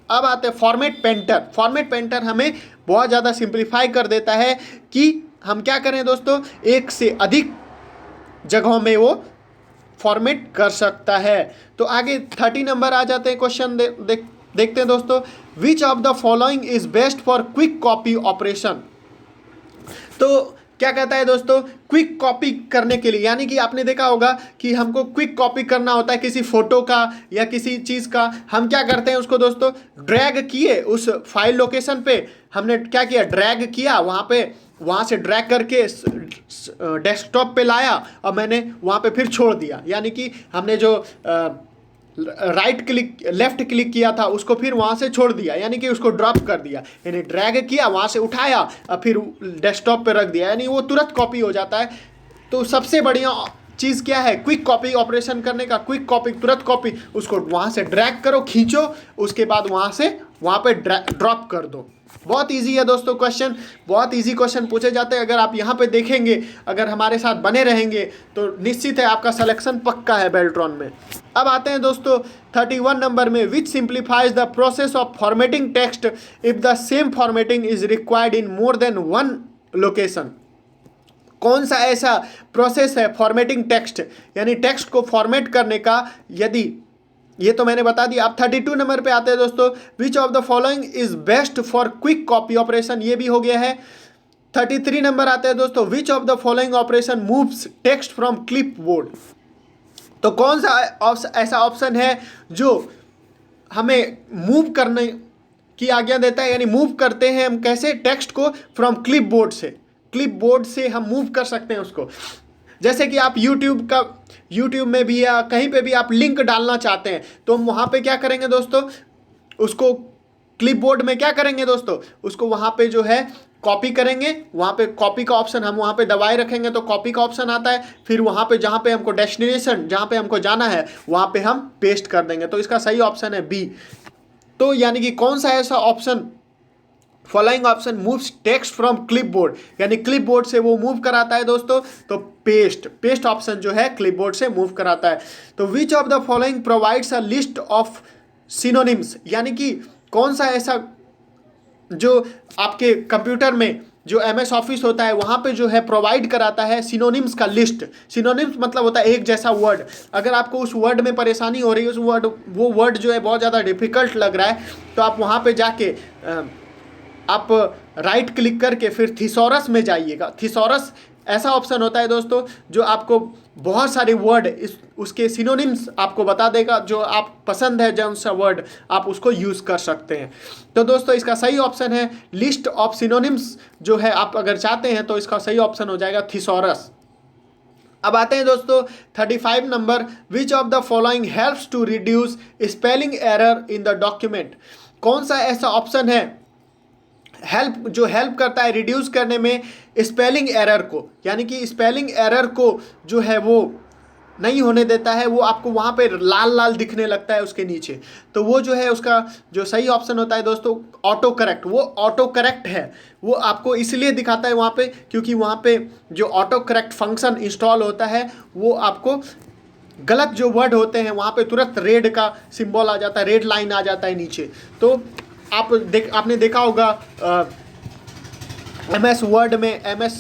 अब आते हैं फॉर्मेट पेंटर। फॉर्मेट पेंटर हमें बहुत ज़्यादा सिंप्लीफाई कर देता है कि हम क्या करें दोस्तों, एक से अधिक जगहों में वो फॉर्मेट कर सकता है। तो आगे 30 नंबर आ जाते हैं क्वेश्चन, देखते हैं दोस्तों, which of the following is best for quick copy operation. तो क्या कहता है दोस्तों, क्विक कॉपी करने के लिए, यानी कि आपने देखा होगा कि हमको क्विक कॉपी करना होता है किसी फोटो का या किसी चीज़ का, हम क्या करते हैं उसको दोस्तों, ड्रैग किए उस फाइल लोकेशन पे, हमने क्या किया, ड्रैग किया वहाँ पे, वहाँ से ड्रैग करके डेस्कटॉप पे लाया और मैंने वहाँ पे फिर छोड़ दिया, यानी कि हमने जो राइट क्लिक लेफ्ट क्लिक किया था उसको फिर वहाँ से छोड़ दिया, यानी कि उसको ड्रॉप कर दिया, यानी ड्रैग किया वहाँ से उठाया और फिर डेस्कटॉप पे रख दिया, यानी वो तुरंत कॉपी हो जाता है। तो सबसे बढ़िया चीज़ क्या है क्विक कॉपी ऑपरेशन करने का, क्विक कॉपी, तुरंत कॉपी, उसको वहाँ से ड्रैग करो, खींचो, उसके बाद वहाँ पे ड्रॉप कर दो। बहुत इजी है दोस्तों क्वेश्चन, बहुत इजी क्वेश्चन पूछे जाते हैं। अगर आप यहाँ पे देखेंगे, अगर हमारे साथ बने रहेंगे तो निश्चित है आपका सिलेक्शन पक्का है बेल्ट्रॉन में। अब आते हैं दोस्तों 31 नंबर में, which simplifies the process of formatting text if the same formatting is required in more than one location. कौन सा ऐसा प्रोसेस है फॉर्मेटिंग टेक्स्ट, यानी टेक्स्ट को फॉर्मेट करने का, यदि, ये तो मैंने बता दिया। आप 32 नंबर पे आते हैं दोस्तों, which of the following is best for quick copy operation, ये भी हो गया है। 33 नंबर आते हैं दोस्तों, which of the following operation moves text from clip board. तो कौन सा ऐसा ऑप्शन है जो हमें मूव करने की आज्ञा देता है, यानी मूव करते हैं हम कैसे, टेक्स्ट को फ्रॉम क्लिप बोर्ड से हम मूव कर सकते हैं उसको। जैसे कि आप यूट्यूब में भी या कहीं पे भी आप लिंक डालना चाहते हैं, तो हम वहाँ पे क्या करेंगे दोस्तों, उसको क्लिपबोर्ड में क्या करेंगे दोस्तों, उसको वहाँ पे जो है कॉपी करेंगे, वहाँ पे कॉपी का ऑप्शन हम वहाँ पे दबाए रखेंगे तो कॉपी का ऑप्शन आता है, फिर वहाँ पे जहाँ पे हमको डेस्टिनेशन, जहाँ पे हमको जाना है वहाँ पे हम पेस्ट कर देंगे। तो इसका सही ऑप्शन है बी। तो यानी कि कौन सा ऐसा option, following option moves text from clipboard, यानी क्लिपबोर्ड से वो मूव कराता है दोस्तों, तो पेस्ट ऑप्शन जो है क्लिपबोर्ड से मूव कराता है। तो विच of the following provides a list of synonyms, यानी कि कौन सा ऐसा जो आपके कंप्यूटर में जो MS ऑफिस होता है वहाँ पे जो है प्रोवाइड कराता है सिनोनिम्स का लिस्ट। सिनोनिम्स मतलब होता है एक जैसा वर्ड, अगर आपको उस वर्ड में परेशानी हो रही है, वो वर्ड जो है बहुत ज़्यादा डिफिकल्ट लग रहा है, तो आप वहाँ पे जाके आप राइट क्लिक करके फिर थिसॉरस में जाइएगा। थिसॉरस ऐसा ऑप्शन होता है दोस्तों जो आपको बहुत सारे वर्ड उसके सिनोनिम्स आपको बता देगा, जो आप पसंद है जौन सा वर्ड आप उसको यूज़ कर सकते हैं। तो दोस्तों इसका सही ऑप्शन है लिस्ट ऑफ सिनोनिम्स, जो है आप अगर चाहते हैं तो इसका सही ऑप्शन हो जाएगा थिसॉरस। अब आते हैं दोस्तों 35 number, which of the following helps to reduce spelling error in the document. कौन सा ऐसा ऑप्शन है जो हेल्प करता है रिड्यूस करने में स्पेलिंग एरर को, यानी कि स्पेलिंग एरर को जो है वो नहीं होने देता है, वो आपको वहाँ पे लाल लाल दिखने लगता है उसके नीचे। तो वो जो है उसका जो सही ऑप्शन होता है दोस्तों ऑटो करेक्ट। वो ऑटो करेक्ट है, वो आपको इसलिए दिखाता है वहाँ पे क्योंकि वहाँ पे जो ऑटो करेक्ट फंक्शन इंस्टॉल होता है, वो आपको गलत जो वर्ड होते हैं वहाँ पे तुरंत रेड का सिंबल आ जाता है, रेड लाइन आ जाता है नीचे। तो आपने देखा होगा MS वर्ड में MS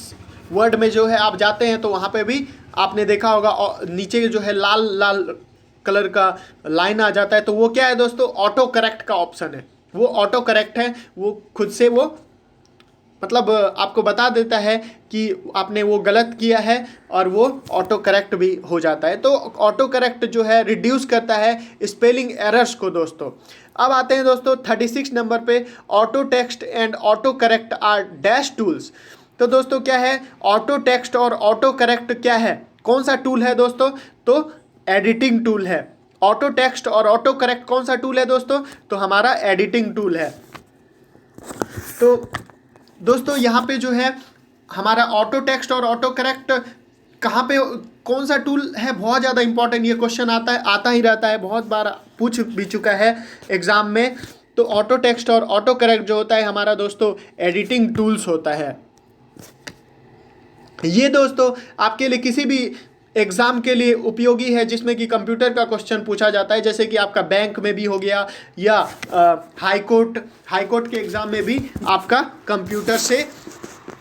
वर्ड में जो है आप जाते हैं तो वहाँ पे भी आपने देखा होगा नीचे जो है लाल लाल कलर का लाइन आ जाता है, तो वो क्या है दोस्तों, ऑटो करेक्ट का ऑप्शन है। वो ऑटो करेक्ट है, वो खुद से वो मतलब आपको बता देता है कि आपने वो गलत किया है और वो ऑटो करेक्ट भी हो जाता है। तो ऑटो करेक्ट जो है रिड्यूस करता है स्पेलिंग एरर्स को दोस्तों। अब आते हैं दोस्तों 36 नंबर पे, autotext and autocorrect are dash tools. तो दोस्तों क्या है ऑटो टेक्स्ट और ऑटो करेक्ट, क्या है, कौन सा टूल है दोस्तों, तो एडिटिंग टूल है। ऑटो टेक्स्ट और ऑटो करेक्ट कौन सा टूल है दोस्तों, तो हमारा एडिटिंग टूल है। तो दोस्तों यहाँ पे जो है हमारा ऑटो टेक्स्ट और ऑटो करेक्ट कहाँ पे, कौन सा टूल है, बहुत ज़्यादा इंपॉर्टेंट ये क्वेश्चन आता ही रहता है, बहुत बार पूछ भी चुका है एग्ज़ाम में। तो ऑटो टेक्स्ट और ऑटो करेक्ट जो होता है हमारा दोस्तों एडिटिंग टूल्स होता है। ये दोस्तों आपके लिए किसी भी एग्ज़ाम के लिए उपयोगी है जिसमें कि कंप्यूटर का क्वेश्चन पूछा जाता है, जैसे कि आपका बैंक में भी हो गया या हाई कोर्ट के एग्ज़ाम में भी आपका कंप्यूटर से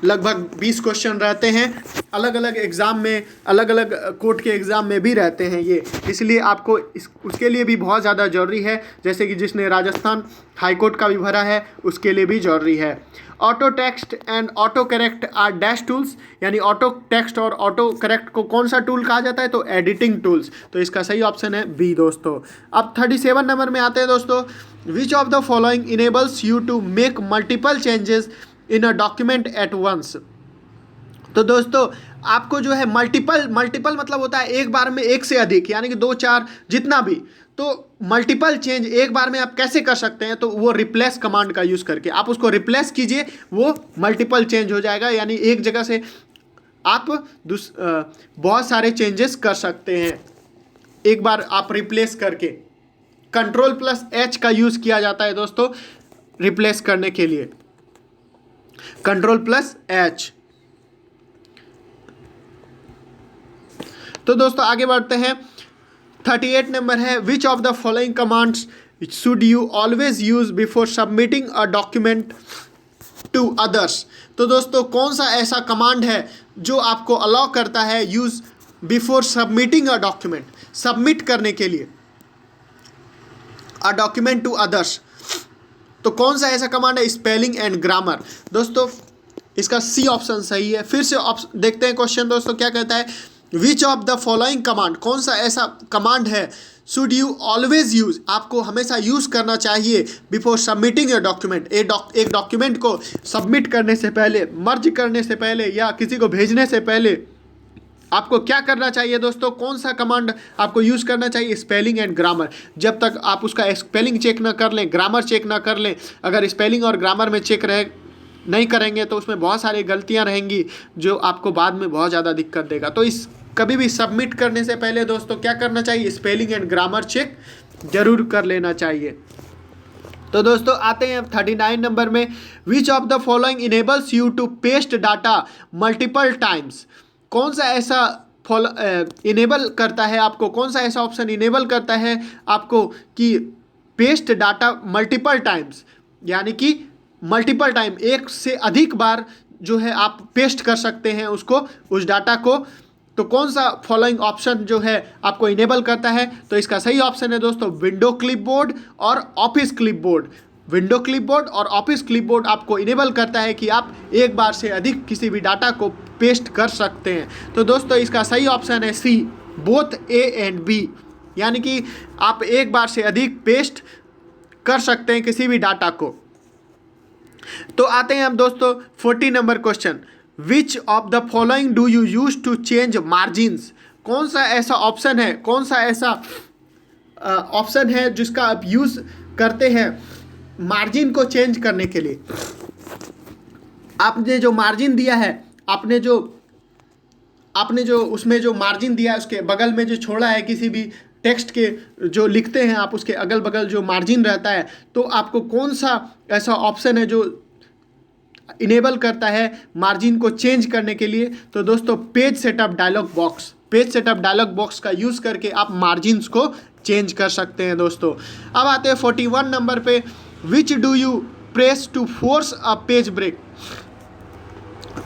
लगभग 20 क्वेश्चन रहते हैं। अलग अलग एग्ज़ाम में, अलग अलग कोर्ट के एग्ज़ाम में भी रहते हैं ये, इसलिए आपको उसके लिए भी बहुत ज़्यादा ज़रूरी है। जैसे कि जिसने राजस्थान हाई कोर्ट का भी भरा है उसके लिए भी ज़रूरी है। Autotext and autocorrect are dash tools, यानी ऑटो टेक्स्ट और ऑटो करेक्ट को कौन सा टूल कहा जाता है, तो एडिटिंग टूल्स। तो इसका सही ऑप्शन है बी दोस्तों। अब 37 नंबर में आते हैं दोस्तों, which of the following enables you to make multiple changes in a document at once. तो दोस्तों आपको जो है मल्टीपल मतलब होता है एक बार में एक से अधिक, यानी कि 2 4 जितना भी। तो मल्टीपल चेंज एक बार में आप कैसे कर सकते हैं, तो वो रिप्लेस कमांड का यूज़ करके आप उसको रिप्लेस कीजिए, वो मल्टीपल चेंज हो जाएगा। यानी एक जगह से आप बहुत सारे चेंजेस कर सकते हैं एक बार आप रिप्लेस करके। Ctrl+H का यूज़ किया जाता है दोस्तों रिप्लेस करने के लिए, Ctrl+H। तो दोस्तों आगे बढ़ते हैं, 38 नंबर है, which of the following commands should you always use before submitting a document to others. तो दोस्तों कौन सा ऐसा कमांड है जो आपको अलाउ करता है use before submitting a document, submit करने के लिए अ डॉक्यूमेंट टू अदर्स। तो कौन सा ऐसा कमांड है, स्पेलिंग एंड ग्रामर। दोस्तों इसका सी ऑप्शन सही है। फिर से देखते हैं क्वेश्चन दोस्तों क्या कहता है, which of the following command, कौन सा ऐसा कमांड है शुड यू ऑलवेज यूज, आपको हमेशा यूज करना चाहिए बिफोर सबमिटिंग ए डॉक्यूमेंट, एक डॉक्यूमेंट को सबमिट करने से पहले, मर्ज करने से पहले या किसी को भेजने से पहले आपको क्या करना चाहिए दोस्तों, कौन सा कमांड आपको यूज़ करना चाहिए, स्पेलिंग एंड ग्रामर। जब तक आप उसका स्पेलिंग चेक ना कर लें, ग्रामर चेक ना कर लें, अगर स्पेलिंग और ग्रामर में चेक नहीं करेंगे तो उसमें बहुत सारी गलतियां रहेंगी जो आपको बाद में बहुत ज़्यादा दिक्कत देगा। तो कभी भी सबमिट करने से पहले दोस्तों क्या करना चाहिए, स्पेलिंग एंड ग्रामर चेक जरूर कर लेना चाहिए। तो दोस्तों आते हैं 39 नंबर में, which of the following enables you to paste data multiple times. कौन सा ऐसा इनेबल करता है आपको, कौन सा ऐसा ऑप्शन इनेबल करता है आपको कि पेस्ट डाटा मल्टीपल टाइम्स, यानी कि मल्टीपल टाइम एक से अधिक बार जो है आप पेस्ट कर सकते हैं उसको, उस डाटा को। तो कौन सा फॉलोइंग ऑप्शन जो है आपको इनेबल करता है, तो इसका सही ऑप्शन है दोस्तों विंडो क्लिपबोर्ड और ऑफिस क्लिपबोर्ड। विंडो क्लिपबोर्ड और ऑफिस क्लिपबोर्ड आपको इनेबल करता है कि आप एक बार से अधिक किसी भी डाटा को पेस्ट कर सकते हैं। तो दोस्तों इसका सही ऑप्शन है सी, बोथ ए एंड बी, यानी कि आप एक बार से अधिक पेस्ट कर सकते हैं किसी भी डाटा को। तो आते हैं हम दोस्तों 40 number question, which of the following do you use to change margins. कौन सा ऐसा ऑप्शन है, कौन सा ऐसा ऑप्शन है जिसका आप यूज़ करते हैं मार्जिन को चेंज करने के लिए। आपने जो मार्जिन दिया है, आपने जो उसमें जो मार्जिन दिया है उसके बगल में जो छोड़ा है, किसी भी टेक्स्ट के जो लिखते हैं आप उसके अगल बगल जो मार्जिन रहता है, तो आपको कौन सा ऐसा ऑप्शन है जो इनेबल करता है मार्जिन को चेंज करने के लिए। तो दोस्तों page setup dialog box, page setup dialog box का यूज़ करके आप मार्जिन्स को चेंज कर सकते हैं दोस्तों। अब आते हैं 41 नंबर पे, which do you press to force a page break.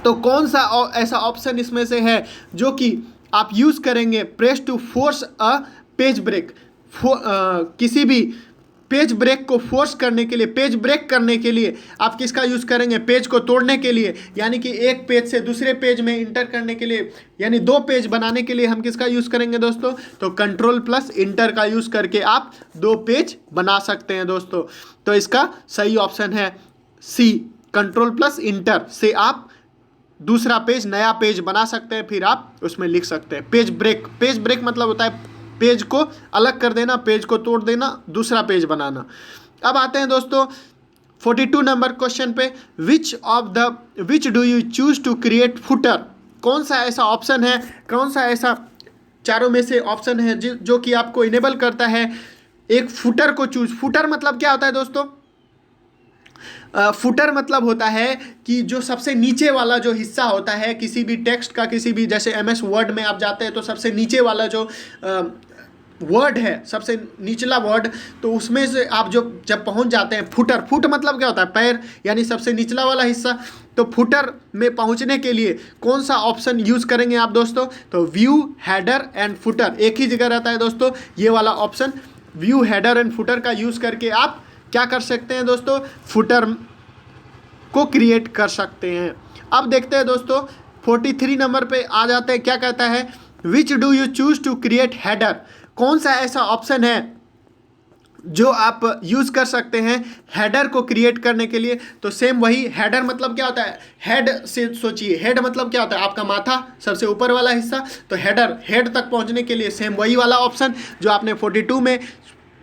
तो कौन सा ऐसा ऑप्शन इसमें से है जो कि आप यूज़ करेंगे? Press to force a page break, किसी भी पेज ब्रेक को फोर्स करने के लिए, पेज ब्रेक करने के लिए आप किसका यूज़ करेंगे? पेज को तोड़ने के लिए, यानी कि एक पेज से दूसरे पेज में इंटर करने के लिए, यानी दो पेज बनाने के लिए हम किसका यूज़ करेंगे दोस्तों? तो कंट्रोल प्लस इंटर का यूज़ करके आप दो पेज बना सकते हैं दोस्तों। तो इसका सही ऑप्शन है सी, कंट्रोल प्लस इंटर से आप दूसरा पेज, नया पेज बना सकते हैं, फिर आप उसमें लिख सकते हैं। पेज ब्रेक, पेज ब्रेक मतलब होता है पेज को अलग कर देना, पेज को तोड़ देना, दूसरा पेज बनाना। अब आते हैं दोस्तों 42 नंबर क्वेश्चन पे, which do you choose to create footer? कौन सा ऐसा ऑप्शन है, कौन सा ऐसा चारों में से ऑप्शन है जो कि आपको इनेबल करता है एक फुटर को चूज? फुटर मतलब क्या होता है दोस्तों? फुटर मतलब होता है कि जो सबसे नीचे वाला जो हिस्सा होता है किसी भी टेक्स्ट का, किसी भी, जैसे एमएस वर्ड में आप जाते हैं तो सबसे नीचे वाला जो वर्ड है, सबसे निचला वर्ड, तो उसमें से आप जब पहुंच जाते हैं, फुट मतलब क्या होता है? पैर, यानी सबसे निचला वाला हिस्सा। तो फुटर में पहुंचने के लिए कौन सा ऑप्शन यूज़ करेंगे आप दोस्तों? तो व्यू, हेडर एंड फुटर एक ही जगह रहता है दोस्तों। ये वाला option view, header and footer का यूज़ करके आप क्या कर सकते हैं दोस्तों? फुटर को क्रिएट कर सकते हैं। अब देखते हैं दोस्तों 43 नंबर पे आ जाते हैं, क्या कहता है? Which do you choose to create header? कौन सा ऐसा ऑप्शन है जो आप यूज़ कर सकते हैं हेडर को क्रिएट करने के लिए? तो सेम वही, हेडर मतलब क्या होता है? हेड से सोचिए, हेड मतलब क्या होता है? आपका माथा, सबसे ऊपर वाला हिस्सा। तो हेडर, हेड तक पहुंचने के लिए सेम वही वाला ऑप्शन जो आपने 42 में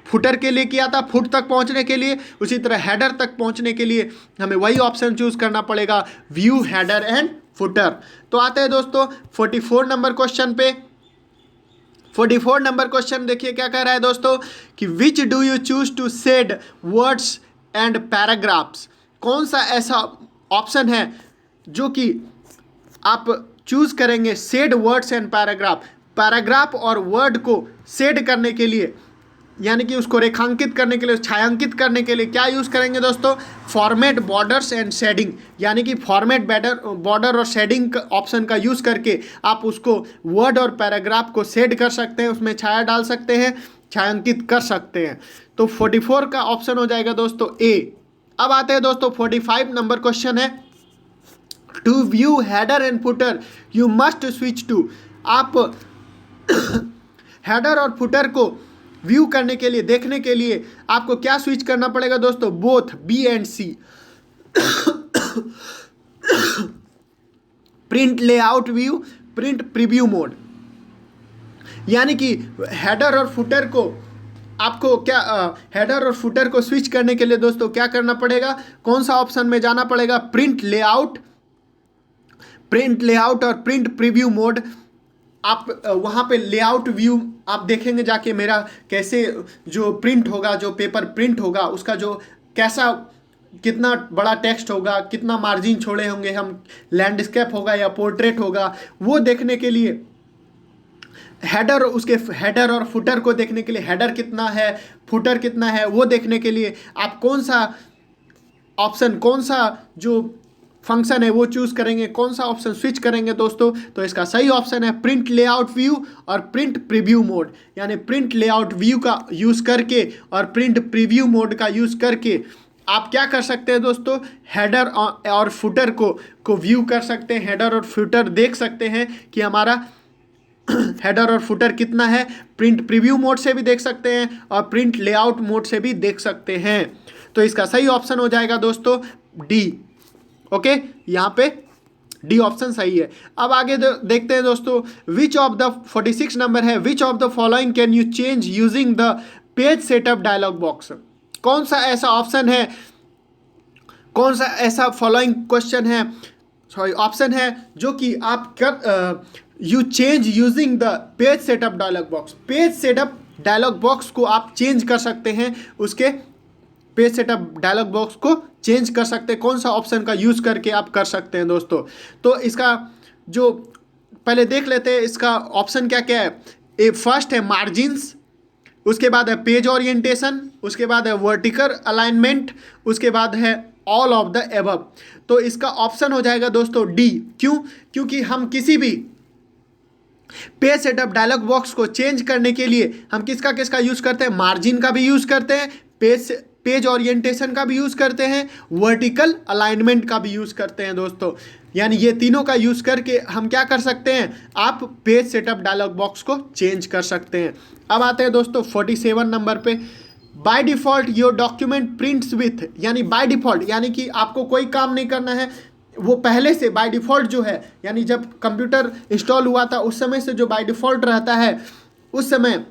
फुटर के लिए किया था, फुट तक पहुंचने के लिए, उसी तरह हेडर तक पहुंचने के लिए हमें वही ऑप्शन चूज करना पड़ेगा, व्यू, हेडर एंड फुटर। तो आते हैं दोस्तों 44 नंबर क्वेश्चन पे। 44 नंबर क्वेश्चन देखिए क्या कह रहा है दोस्तों कि which do you choose to shade words and paragraphs? कौन सा ऐसा ऑप्शन है जो कि आप चूज करेंगे shade words and paragraph? Paragraph और वर्ड को शेड करने के लिए, यानी कि उसको रेखांकित करने के लिए, छायांकित करने के लिए क्या यूज़ करेंगे दोस्तों? फॉर्मेट, बॉर्डर्स एंड शेडिंग, यानी कि फॉर्मेट, बॉर्डर और शेडिंग ऑप्शन का यूज़ करके आप उसको वर्ड और पैराग्राफ को शेड कर सकते हैं, उसमें छाया डाल सकते हैं, छायांकित कर सकते हैं। तो 44 का ऑप्शन हो जाएगा दोस्तों ए। अब आते हैं दोस्तों 45 नंबर क्वेश्चन है, to view header and footer you must switch to. आप हेडर और फुटर को व्यू करने के लिए, देखने के लिए आपको क्या स्विच करना पड़ेगा दोस्तों? Both, B and C. Print layout view, print preview mode, यानी कि हेडर और फुटर को आपको क्या हेडर और फुटर को स्विच करने के लिए दोस्तों क्या करना पड़ेगा? कौन सा ऑप्शन में जाना पड़ेगा? प्रिंट लेआउट और प्रिंट प्रीव्यू मोड। आप वहाँ पे लेआउट व्यू आप देखेंगे जाके मेरा कैसे जो प्रिंट होगा, जो पेपर प्रिंट होगा उसका जो कैसा, कितना बड़ा टेक्स्ट होगा, कितना मार्जिन छोड़े होंगे हम, लैंडस्केप होगा या पोर्ट्रेट होगा, वो देखने के लिए हेडर, उसके हेडर और फुटर को देखने के लिए हेडर कितना है, फुटर कितना है, वो देखने के लिए आप कौन सा ऑप्शन, कौन सा जो फंक्शन है वो चूज करेंगे, कौन सा ऑप्शन स्विच करेंगे दोस्तों? तो इसका सही ऑप्शन है प्रिंट लेआउट व्यू और प्रिंट प्रीव्यू मोड, यानी प्रिंट लेआउट व्यू का यूज़ करके और प्रिंट प्रीव्यू मोड का यूज़ करके आप क्या कर सकते हैं दोस्तों? हेडर और फुटर को व्यू कर सकते हैं, हेडर और फुटर देख सकते हैं कि हमारा हेडर और फुटर कितना है। प्रिंट प्रीव्यू मोड से भी देख सकते हैं और प्रिंट लेआउट मोड से भी देख सकते हैं। तो इसका सही ऑप्शन हो जाएगा दोस्तों डी। ओके, यहाँ पे डी ऑप्शन सही है। अब आगे देखते हैं दोस्तों, विच ऑफ द 46 नंबर है, which of the following can you change using the page setup dialog box? कौन सा ऐसा ऑप्शन है, कौन सा ऐसा फॉलोइंग क्वेश्चन है, सॉरी ऑप्शन है जो कि आप कर you change using the page setup dialog box? Page setup dialog box को आप चेंज कर सकते हैं, उसके पेज सेटअप डायलॉग बॉक्स को चेंज कर सकते हैं, कौन सा ऑप्शन का यूज़ करके आप कर सकते हैं दोस्तों? तो इसका जो पहले देख लेते हैं इसका ऑप्शन क्या क्या है। ए फर्स्ट है मार्जिन्स, उसके बाद है पेज ओरिएंटेशन, उसके बाद है वर्टिकल अलाइनमेंट, उसके बाद है ऑल ऑफ द एबव। तो इसका ऑप्शन हो जाएगा दोस्तों डी। क्यों? क्योंकि हम किसी भी पेज सेटअप डायलॉग बॉक्स को चेंज करने के लिए हम किसका यूज करते हैं? मार्जिन का भी यूज करते हैं, पेज ओरिएंटेशन का भी यूज करते हैं, वर्टिकल अलाइनमेंट का भी यूज करते हैं दोस्तों। यानी ये तीनों का यूज करके हम क्या कर सकते हैं? आप पेज सेटअप डायलॉग बॉक्स को चेंज कर सकते हैं। अब आते हैं दोस्तों 47 नंबर पे। By default your document prints with, यानी बाय डिफॉल्ट यानी कि आपको कोई काम नहीं करना है, वो पहले से बाय डिफ़ॉल्ट जो है, यानी जब कंप्यूटर इंस्टॉल हुआ था उस समय से जो बाय डिफ़ॉल्ट रहता है, उस समय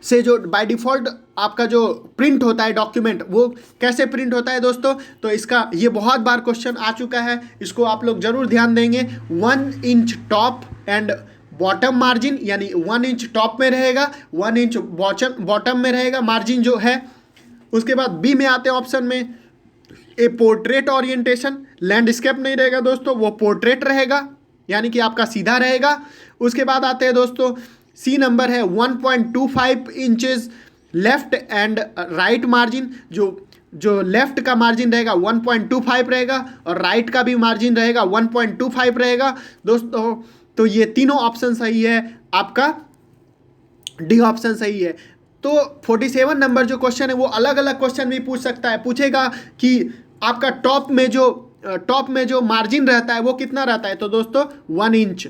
से जो बाय डिफ़ॉल्ट आपका जो प्रिंट होता है डॉक्यूमेंट, वो कैसे प्रिंट होता है दोस्तों? तो इसका ये बहुत बार क्वेश्चन आ चुका है, इसको आप लोग जरूर ध्यान देंगे। 1 inch top and bottom margin, यानी 1 इंच टॉप में रहेगा, 1 इंच बॉटम में रहेगा मार्जिन जो है। उसके बाद बी में आते हैं ऑप्शन में, ए पोर्ट्रेट ओरिएंटेशन, लैंडस्केप नहीं रहेगा दोस्तों, वो पोर्ट्रेट रहेगा, यानी कि आपका सीधा रहेगा। उसके बाद आते हैं दोस्तों सी नंबर है 1.25 inches left and right margin, जो लेफ्ट का मार्जिन रहेगा 1.25 रहेगा और राइट का भी मार्जिन रहेगा 1.25 रहेगा दोस्तों। तो ये तीनों ऑप्शन सही है, आपका डी ऑप्शन सही है। तो 47 नंबर जो क्वेश्चन है वो अलग अलग क्वेश्चन भी पूछ सकता है, पूछेगा कि आपका टॉप में जो मार्जिन रहता है वो कितना रहता है? तो दोस्तों 1 इंच।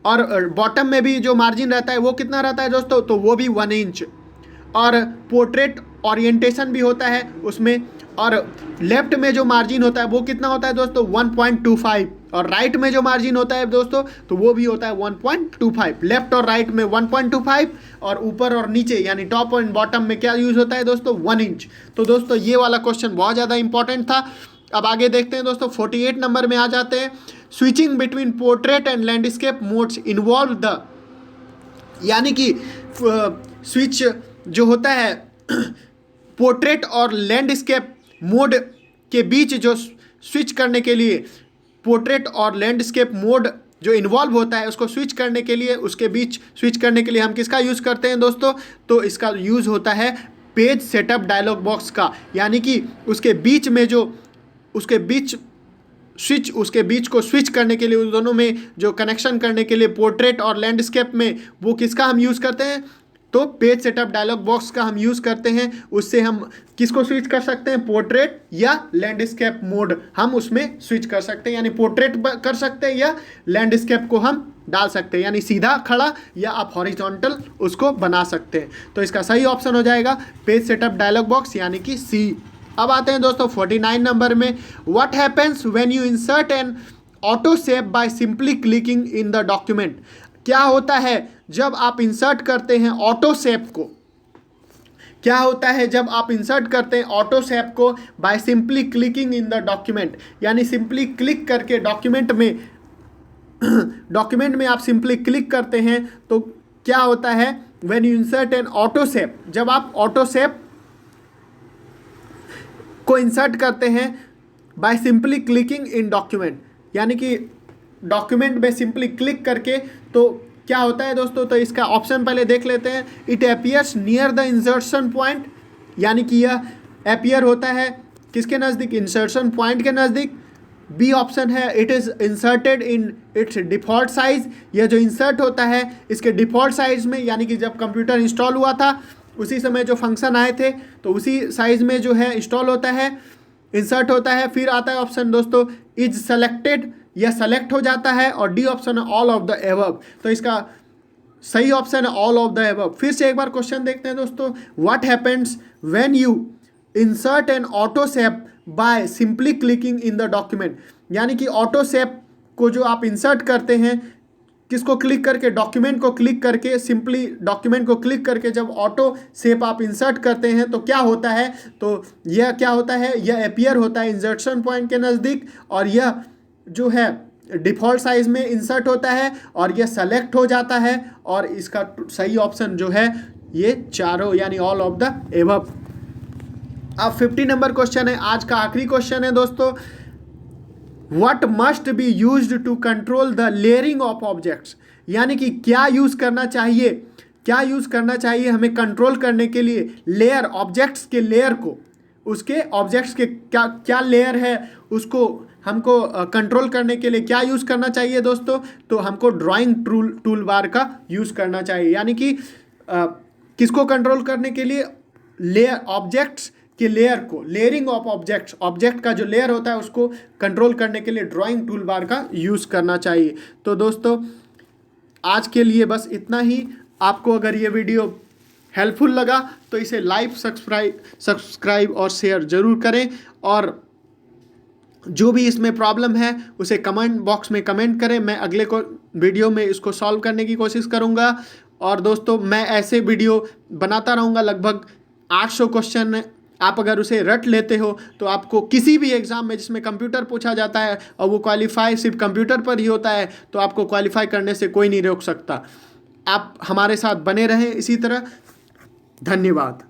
और बॉटम में भी जो मार्जिन रहता है वो कितना रहता है दोस्तों? तो वो भी 1 इंच। और पोर्ट्रेट ओरिएंटेशन भी होता है उसमें, और लेफ्ट में जो मार्जिन होता है वो कितना होता है दोस्तों? 1.25। और राइट में जो मार्जिन होता है दोस्तों तो वो भी होता है 1.25। लेफ्ट और राइट में 1.25 और ऊपर और नीचे यानी टॉप और बॉटम में क्या यूज होता है दोस्तों? 1 इंच। तो दोस्तों ये वाला क्वेश्चन बहुत ज़्यादा इंपॉर्टेंट था। अब आगे देखते हैं दोस्तों 48 नंबर में आ जाते हैं। Switching between portrait and landscape modes involve the, यानी कि स्विच जो होता है पोर्ट्रेट और लैंडस्केप मोड के बीच जो स्विच करने के लिए, पोर्ट्रेट और लैंडस्केप मोड जो इन्वॉल्व होता है उसको स्विच करने के लिए, उसके बीच स्विच करने के लिए हम किसका यूज़ करते हैं दोस्तों? तो इसका यूज़ होता है पेज सेटअप डायलॉग बॉक्स का, यानी कि उसके बीच को स्विच करने के लिए, उन दोनों में जो कनेक्शन करने के लिए पोर्ट्रेट और लैंडस्केप में, वो किसका हम यूज़ करते हैं? तो पेज सेटअप डायलॉग बॉक्स का हम यूज़ करते हैं। उससे हम किसको स्विच कर सकते हैं? पोर्ट्रेट या लैंडस्केप मोड हम उसमें स्विच कर सकते हैं, यानी पोर्ट्रेट कर सकते हैं या लैंडस्केप को हम डाल सकते हैं, यानी सीधा खड़ा या आप हॉरिजॉन्टल उसको बना सकते हैं। तो इसका सही ऑप्शन हो जाएगा पेज सेटअप डायलॉग बॉक्स, यानी कि सी। अब आते हैं दोस्तों 49 नंबर में। What happens when you insert N auto save by simply clicking in the document? क्या होता है जब आप इंसर्ट करते हैं ऑटो सेव को? क्या होता है जब आप इंसर्ट करते हैं ऑटो सेव को by simply clicking in the document? यानी सिंपली क्लिक करके डॉक्यूमेंट में आप सिंपली क्लिक करते हैं तो क्या होता है? When you insert N auto save, जब आप ऑटो सेव को इंसर्ट करते हैं by simply clicking in document, यानी कि डॉक्यूमेंट में सिंपली क्लिक करके, तो क्या होता है दोस्तों? तो इसका ऑप्शन पहले देख लेते हैं। It appears near the insertion point, यानी कि यह अपीयर होता है किसके नज़दीक? इंसर्शन पॉइंट के नज़दीक। बी ऑप्शन है it is inserted in its default size, यह जो इंसर्ट होता है इसके डिफ़ॉल्ट साइज में, यानी कि जब कंप्यूटर इंस्टॉल हुआ था उसी समय जो फंक्शन आए थे तो उसी साइज में जो है इंस्टॉल होता है, इंसर्ट होता है। फिर आता है ऑप्शन दोस्तों इज सेलेक्टेड, यह सेलेक्ट हो जाता है। और डी ऑप्शन है ऑल ऑफ द एबव, तो इसका सही ऑप्शन है ऑल ऑफ द एबव। फिर से एक बार क्वेश्चन देखते हैं दोस्तों। What happens when you insert N auto save by simply clicking in the document? यानी कि ऑटो सेव को जो आप इंसर्ट करते हैं, किसको क्लिक करके? डॉक्यूमेंट को क्लिक करके, सिंपली डॉक्यूमेंट को क्लिक करके जब ऑटो सेव आप इंसर्ट करते हैं तो क्या होता है? तो यह क्या होता है? यह अपीयर होता है इंसर्शन पॉइंट के नज़दीक, और यह जो है डिफ़ॉल्ट साइज में इंसर्ट होता है, और यह सेलेक्ट हो जाता है। और इसका सही ऑप्शन जो है ये चारों, यानी ऑल ऑफ द एबव। अब 50 नंबर क्वेश्चन है, आज का आखिरी क्वेश्चन है दोस्तों। What must be used to control the layering of objects? यानी कि क्या यूज़ करना चाहिए हमें कंट्रोल करने के लिए लेयर, ऑब्जेक्ट्स के लेयर को? उसके ऑब्जेक्ट्स के क्या क्या लेयर है उसको हमको कंट्रोल करने के लिए क्या यूज़ करना चाहिए दोस्तों, तो हमको ड्राइंग टूल बार का यूज़ करना चाहिए। यानी कि किसको कंट्रोल करने के लिए, लेयर ऑब्जेक्ट्स के लेयर को, लेयरिंग ऑफ ऑब्जेक्ट्स, ऑब्जेक्ट का जो लेयर होता है उसको कंट्रोल करने के लिए ड्राइंग टूल बार का यूज़ करना चाहिए। तो दोस्तों आज के लिए बस इतना ही। आपको अगर ये वीडियो हेल्पफुल लगा तो इसे लाइक, सब्सक्राइब और शेयर ज़रूर करें, और जो भी इसमें प्रॉब्लम है उसे कमेंट बॉक्स में कमेंट करें। मैं अगले को वीडियो में इसको सॉल्व करने की कोशिश करूंगा। और दोस्तों मैं ऐसे वीडियो बनाता रहूंगा, लगभग 800 क्वेश्चन आप अगर उसे रट लेते हो तो आपको किसी भी एग्ज़ाम में जिसमें कंप्यूटर पूछा जाता है और वो क्वालिफाई सिर्फ कंप्यूटर पर ही होता है, तो आपको क्वालिफाई करने से कोई नहीं रोक सकता। आप हमारे साथ बने रहें इसी तरह। धन्यवाद।